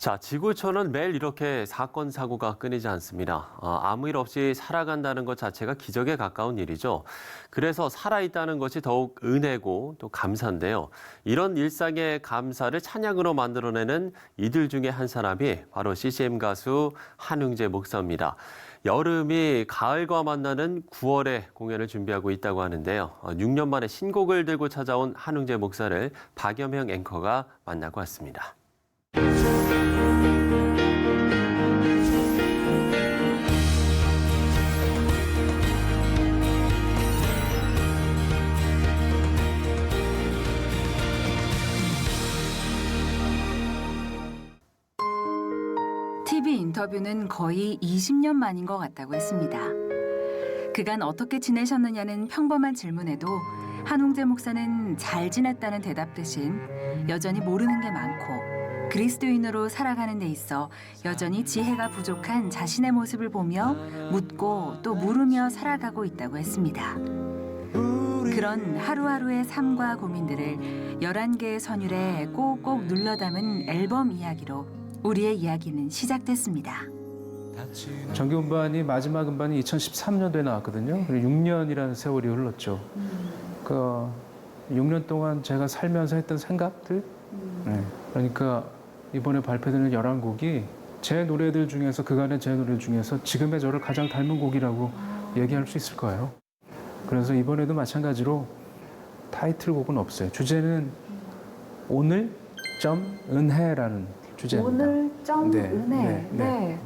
자, 지구촌은 매일 이렇게 사건, 사고가 끊이지 않습니다. 아무 일 없이 살아간다는 것 자체가 기적에 가까운 일이죠. 그래서 살아있다는 것이 더욱 은혜고 또 감사인데요. 이런 일상의 감사를 찬양으로 만들어내는 이들 중에 한 사람이 바로 CCM 가수 한흥재 목사입니다. 여름이 가을과 만나는 9월에 공연을 준비하고 있다고 하는데요. 6년 만에 신곡을 들고 찾아온 한흥재 목사를 박여명 앵커가 만나고 왔습니다. TV 인터뷰는 거의 20년 만인 것 같다고 했습니다. 그간 어떻게 지내셨느냐는 평범한 질문에도 한흥재 목사는 잘 지냈다는 대답 대신 여전히 모르는 게 많고 그리스도인으로 살아가는 데 있어 여전히 지혜가 부족한 자신의 모습을 보며 묻고 또 물으며 살아가고 있다고 했습니다. 그런 하루하루의 삶과 고민들을 11개의 선율에 꼭꼭 눌러 담은 앨범 이야기로 우리의 이야기는 시작됐습니다. 정규 음반이 마지막 음반이 2013년도에 나왔거든요. 그리고 6년이라는 세월이 흘렀죠. 그 6년 동안 제가 살면서 했던 생각들, 그러니까 이번에 발표되는 11곡이 제 노래들 중에서 그간의 제 노래 중에서 지금의 저를 가장 닮은 곡이라고 얘기할 수 있을 거예요. 그래서 이번에도 마찬가지로 타이틀곡은 없어요. 주제는 오늘 은혜라는 주제입니다. 오늘 네, 은혜. 네.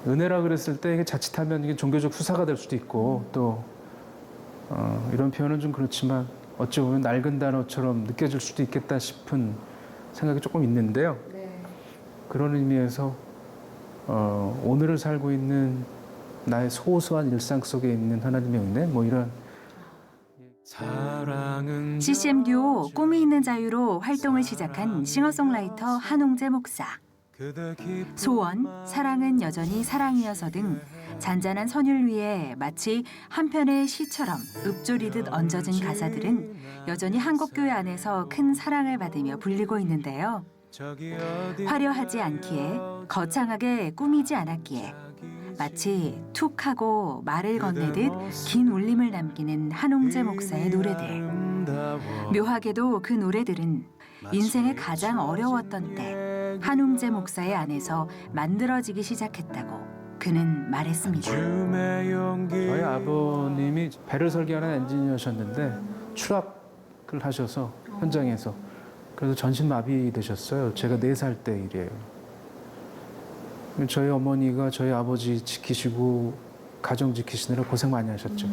은혜라 그랬을 때 이게 자칫하면 이게 종교적 수사가 될 수도 있고 또 이런 표현은 좀 그렇지만 어찌 보면 낡은 단어처럼 느껴질 수도 있겠다 싶은 생각이 조금 있는데요. 그런 의미에서 오늘을 살고 있는 나의 소소한 일상 속에 있는 하나님의 은혜 뭐 이런 CCM 듀오 꿈이 있는 자유로 활동을 시작한 싱어송라이터 한흥재 목사. 소원, 사랑은 여전히 사랑이어서 등 잔잔한 선율 위에 마치 한 편의 시처럼 읊조리듯 얹어진 가사들은 여전히 한국교회 안에서 큰 사랑을 받으며 불리고 있는데요. 화려하지 않기에 거창하게 꾸미지 않았기에 마치 툭 하고 말을 건네듯 긴 울림을 남기는 한흥재 목사의 노래들. 묘하게도 그 노래들은 인생의 가장 어려웠던 때 한흥재 목사의 안에서 만들어지기 시작했다고 그는 말했습니다. 저희 아버님이 배를 설계하는 엔지니어셨는데 추락을 하셔서 현장에서 그래서 전신마비 되셨어요. 제가 4살 때 일이에요. 저희 어머니가 저희 아버지 지키시고 가정 지키시느라 고생 많이 하셨죠.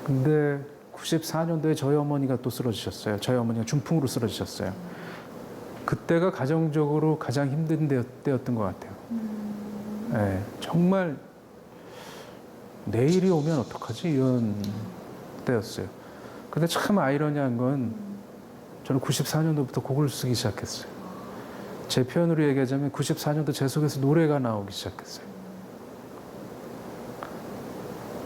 근데 94년도에 저희 어머니가 또 쓰러지셨어요. 저희 어머니가 중풍으로 쓰러지셨어요. 그때가 가정적으로 가장 힘든 때였던 것 같아요. 네, 정말 내일이 오면 어떡하지? 이런 때였어요. 근데 참 아이러니한 건 저는 94년도부터 곡을 쓰기 시작했어요. 제 표현으로 얘기하자면 94년도 제 속에서 노래가 나오기 시작했어요.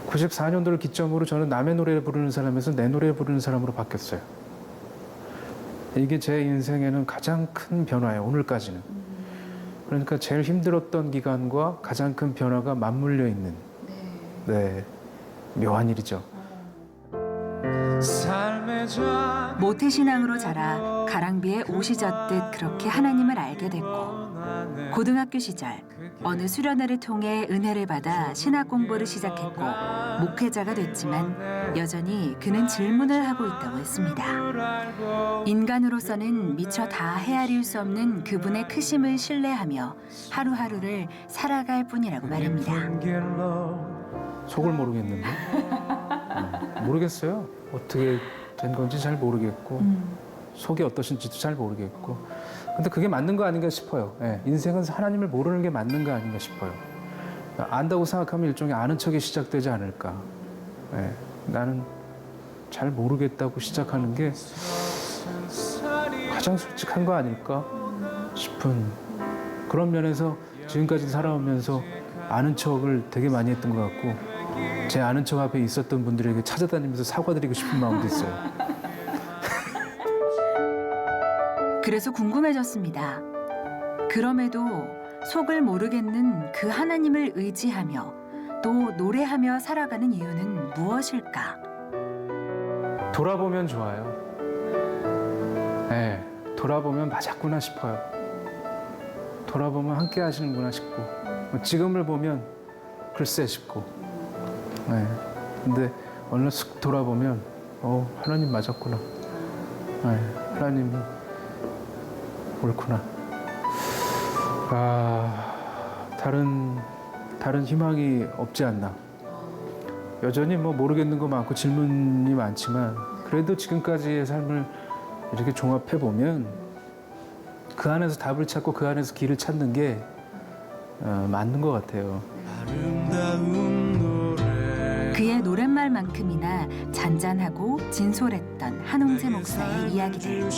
94년도를 기점으로 저는 남의 노래를 부르는 사람에서 내 노래를 부르는 사람으로 바뀌었어요. 이게 제 인생에는 가장 큰 변화예요, 오늘까지는. 그러니까 제일 힘들었던 기간과 가장 큰 변화가 맞물려 있는 묘한 일이죠. 모태신앙으로 자라 가랑비에 옷이 젖듯 그렇게 하나님을 알게 됐고 고등학교 시절 어느 수련회를 통해 은혜를 받아 신학 공부를 시작했고 목회자가 됐지만 여전히 그는 질문을 하고 있다고 했습니다. 인간으로서는 미처 다 헤아릴 수 없는 그분의 크심을 신뢰하며 하루하루를 살아갈 뿐이라고 말합니다. 속을 모르겠는데 모르겠어요. 어떻게 된 건지 잘 모르겠고 속이 어떠신지도 잘 모르겠고 근데 그게 맞는 거 아닌가 싶어요. 인생은 하나님을 모르는 게 맞는 거 아닌가 싶어요. 안다고 생각하면 일종의 아는 척이 시작되지 않을까. 나는 잘 모르겠다고 시작하는 게 가장 솔직한 거 아닐까 싶은 그런 면에서 지금까지 살아오면서 아는 척을 되게 많이 했던 것 같고 제 아는 척 앞에 있었던 분들에게 찾아다니면서 사과드리고 싶은 마음도 있어요. 그래서 궁금해졌습니다. 그럼에도 속을 모르겠는 그 하나님을 의지하며 또 노래하며 살아가는 이유는 무엇일까? 돌아보면 좋아요. 네, 돌아보면 맞았구나 싶어요. 돌아보면 함께 하시는구나 싶고, 지금을 보면 글쎄 싶고. 네, 근데 어느 쓱 돌아보면 하나님 맞았구나. 네, 하나님이 옳구나. 다른 희망이 없지 않나. 여전히 모르겠는 거 많고 질문이 많지만 그래도 지금까지의 삶을 이렇게 종합해 보면 그 안에서 답을 찾고 그 안에서 길을 찾는 게 맞는 것 같아요. 그의 노랫말만큼이나 잔잔하고 진솔했던 한홍재 목사의 이야기들.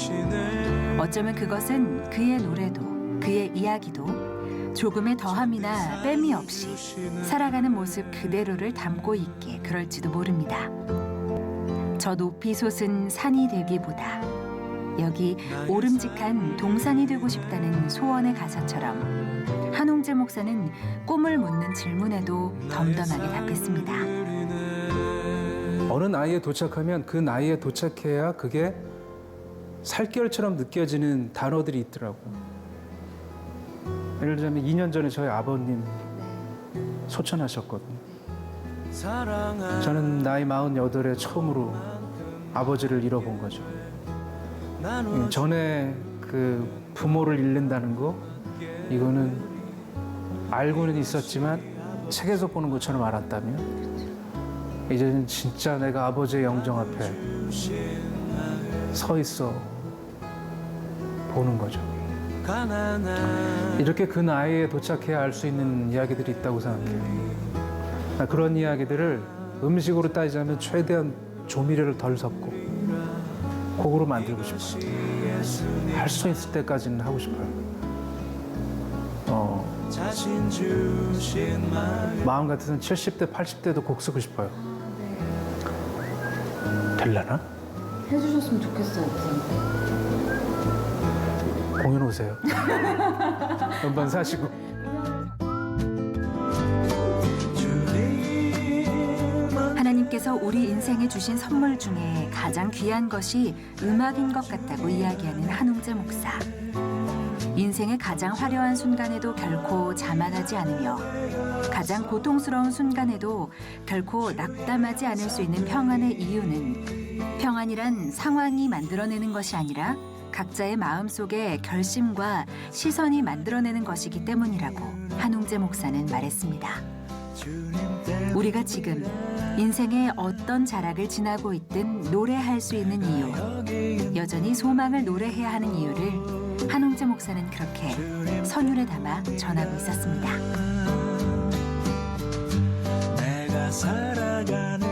어쩌면 그것은 그의 노래도 그의 이야기도 조금의 더함이나 뺨이 없이 살아가는 모습 그대로를 담고 있기에 그럴지도 모릅니다. 저 높이 솟은 산이 되기보다 여기 오름직한 동산이 되고 싶다는 소원의 가사처럼 한홍재 목사는 꿈을 묻는 질문에도 덤덤하게 답했습니다. 어느 나이에 도착하면 그 나이에 도착해야 그게 살결처럼 느껴지는 단어들이 있더라고. 예를 들자면 2년 전에 저희 아버님 소천하셨거든요. 저는 나이 48에 처음으로 아버지를 잃어본 거죠. 전에 그 부모를 잃는다는 거, 이거는 알고는 있었지만 책에서 보는 것처럼 알았다면 이제는 진짜 내가 아버지의 영정 앞에 서 있어 보는 거죠. 이렇게 그 나이에 도착해야 알 수 있는 이야기들이 있다고 생각해요. 그런 이야기들을 음식으로 따지자면 최대한 조미료를 덜 섞고 곡으로 만들고 싶어요. 할 수 있을 때까지는 하고 싶어요. 마음 같아서는 70대, 80대도 곡 쓰고 싶어요. 될라나? 해주셨으면 좋겠어요, 선생님. 공연 오세요. 음반 사시고. 하나님께서 우리 인생에 주신 선물 중에 가장 귀한 것이 음악인 것 같다고 이야기하는 한홍재 목사. 인생의 가장 화려한 순간에도 결코 자만하지 않으며 가장 고통스러운 순간에도 결코 낙담하지 않을 수 있는 평안의 이유는 평안이란 상황이 만들어내는 것이 아니라 각자의 마음속에 결심과 시선이 만들어내는 것이기 때문이라고 한홍재 목사는 말했습니다. 우리가 지금 인생의 어떤 자락을 지나고 있든 노래할 수 있는 이유, 여전히 소망을 노래해야 하는 이유를 한홍재 목사는 그렇게 선율에 담아 전하고 있었습니다. 내가 살아가는